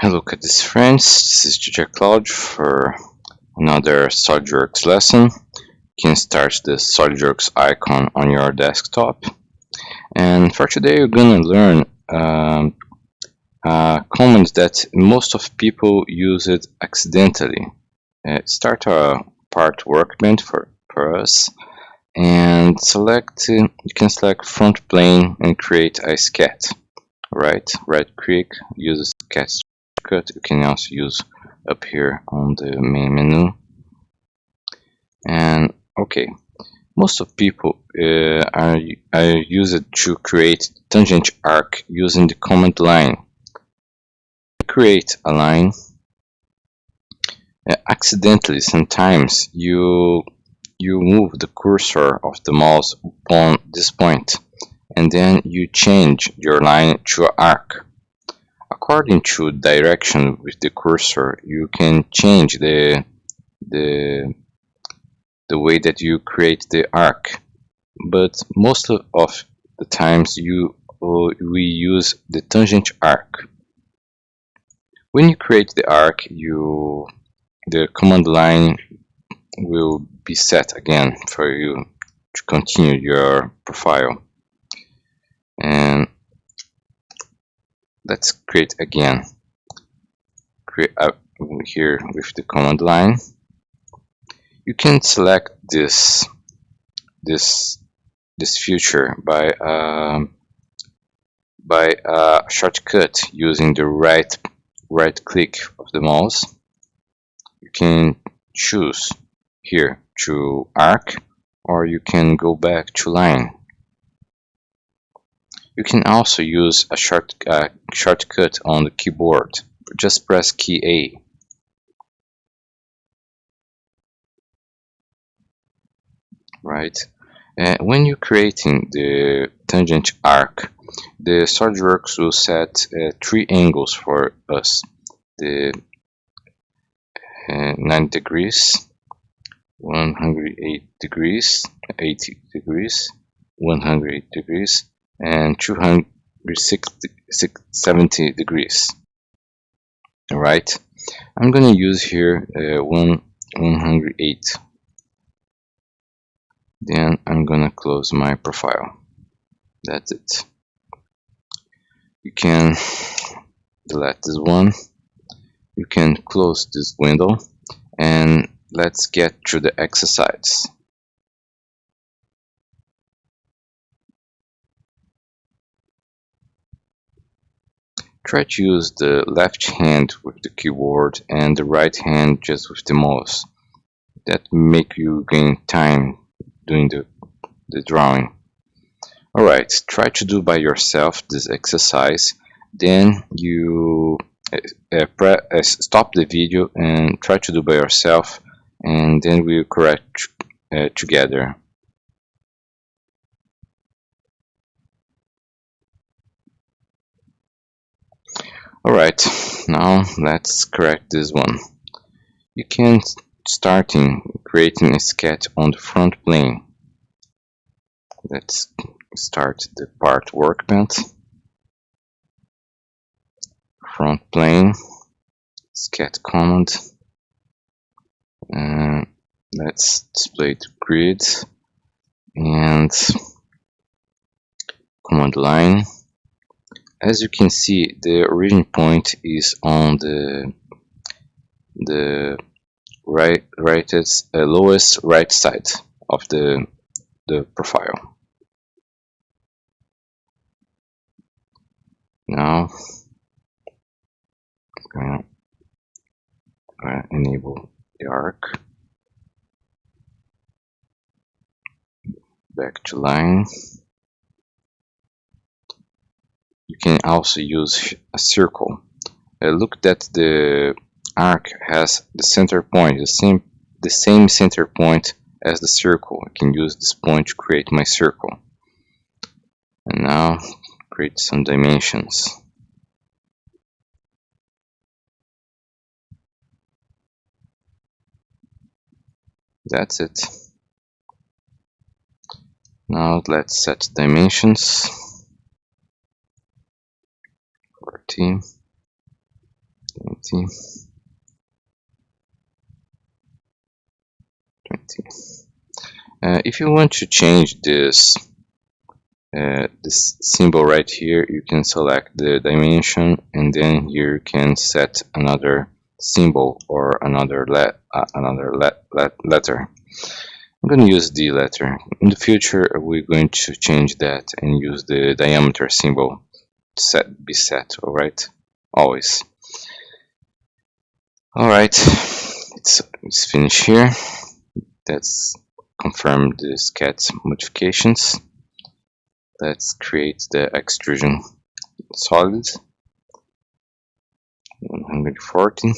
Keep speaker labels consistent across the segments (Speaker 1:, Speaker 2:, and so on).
Speaker 1: Hello Cadis friends, this is Teacher Claude for another SolidWorks lesson. You can start the SolidWorks icon on your desktop. And for today we're going to learn a command that most of people use it accidentally. Start a part workbench for us and you can select front plane and create a scat. Right click, use a scat shortcut. You can also use up here on the main menu. And okay, most of people are use it to create tangent arc using the command line. Create a line. Accidentally, sometimes you move the cursor of the mouse upon this point, and then you change your line to an arc. According to direction with the cursor, you can change the way that you create the arc, but most of the times we use the tangent arc. When you create the arc, the command line will be set again for you to continue your profile. And let's create again. Create here with the command line. You can select this feature by a shortcut using the right click of the mouse. You can choose here to arc, or you can go back to line. You can also use a shortcut on the keyboard. Just press key A. Right. When you're creating the tangent arc, the SolidWorks will set 3 angles for us: the 90 degrees, 108 degrees, 80 degrees, 108 degrees, and 270 degrees. Alright, I'm gonna use here 108. Then I'm gonna close my profile. That's it. You can delete this one. You can close this window, and let's get to the exercise. Try to use the left hand with the keyboard and the right hand just with the mouse. That make you gain time doing the drawing. Alright, try to do by yourself this exercise. Then you stop the video and try to do by yourself, and then we'll correct together. Alright, now let's correct this one. You can start creating a sketch on the front plane. Let's start the part workbench. Front plane, sketch command, and let's display the grid and command line. As you can see, the origin point is on the lowest right side of the profile. Now I'm gonna enable the arc. Back to line. You can also use a circle. Look that the arc has the center point, the same center point as the circle. I can use this point to create my circle. And now create some dimensions. That's it. Now let's set dimensions. 40. 20, 20. If you want to change this symbol right here, you can select the dimension, and then here you can set another symbol or another letter. I'm going to use the letter. In the future, we're going to change that and use the diameter symbol to be set. All right, always. All right, it's finished here. Let's confirm the sketch modifications. Let's create the extrusion solid. 140.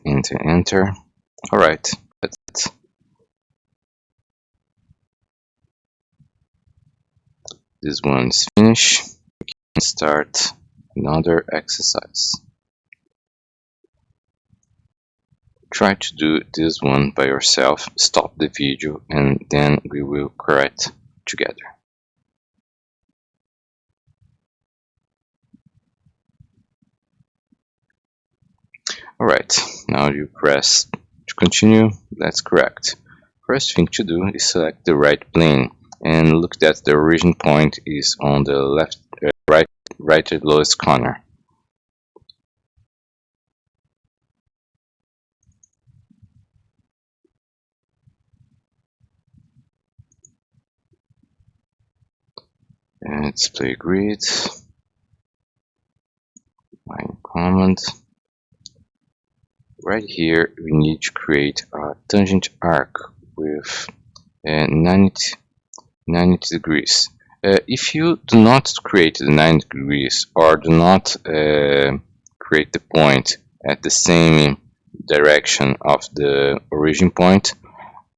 Speaker 1: Enter. All right, that's it. This one's finished. We can start another exercise. Try to do this one by yourself. Stop the video and then we will correct together. Alright, now you press to continue. Let's correct. First thing to do is select the right plane and look that the origin point is on the right lowest corner. And display grid. Line command. Right here, we need to create a tangent arc with 90 degrees. If you do not create the 90 degrees or do not create the point at the same direction of the origin point,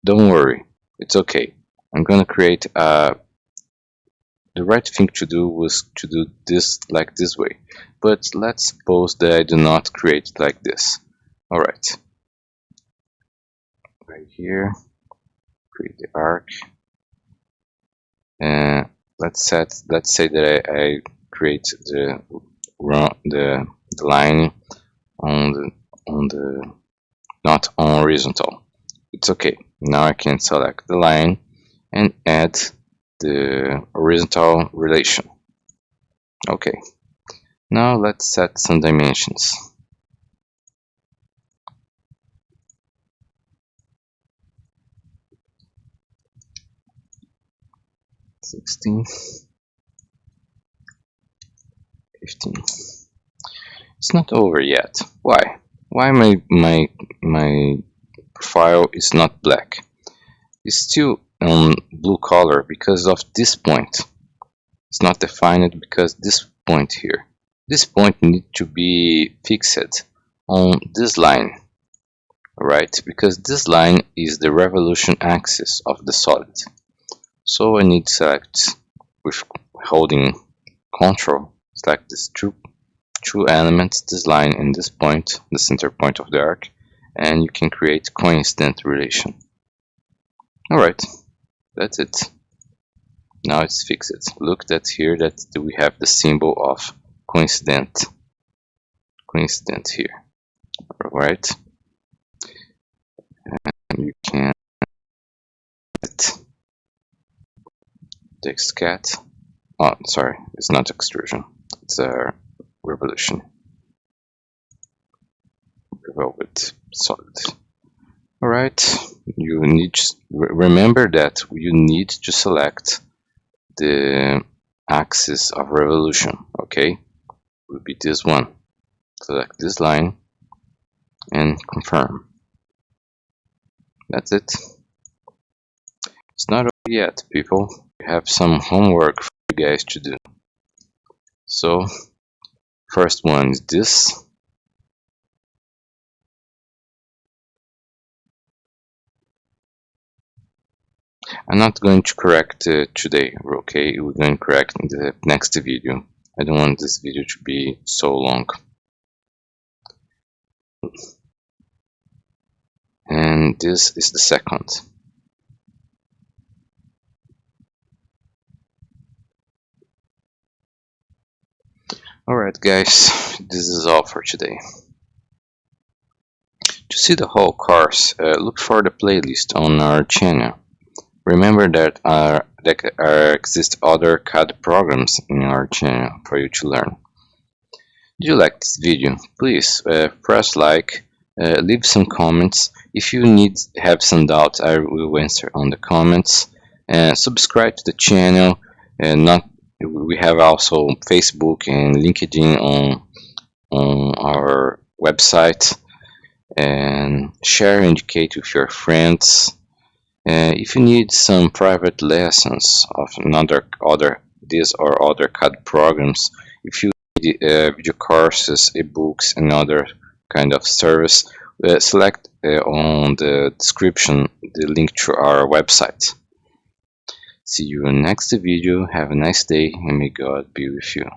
Speaker 1: don't worry, it's okay. I'm gonna create the right thing to do was to do this like this way, but let's suppose that I do not create it like this. Alright, right here, create the arc, and let's say that I create the line on the not on horizontal. It's okay. Now I can select the line and add the horizontal relation. Okay. Now let's set some dimensions. 16, 15. It's not over yet. Why? Why my profile is not black? It's still blue color because of this point. It's not defined because this point here. This point needs to be fixed on this line, right? Because this line is the revolution axis of the solid. So I need to select with holding Ctrl, select these two elements, this line and this point, the center point of the arc, and you can create coincident relation. Alright, that's it. Now it's fixed. Look that here that we have the symbol of coincident here. Alright, and you can the scat. Oh, sorry, it's not extrusion. It's a revolution. Revolved solid. Alright, you need to remember that you need to select the axis of revolution. Okay, will be this one. Select this line and confirm. That's it. It's not over yet, people. We have some homework for you guys to do. So, first one is this. I'm not going to correct today, okay? We're going to correct in the next video. I don't want this video to be so long. And this is the second. Alright guys, this is all for today. To see the whole course, look for the playlist on our channel. Remember that there exist other CAD programs in our channel for you to learn. Did you like this video? Please press like, leave some comments. If you have some doubts, I will answer on the comments. And subscribe to the channel. And not we have also Facebook and LinkedIn on our website. And share and indicate with your friends. If you need some private lessons of other these or other CAD programs, if you need video courses, ebooks, and other kind of service, select on the description the link to our website. See you in next video. Have a nice day, and may God be with you.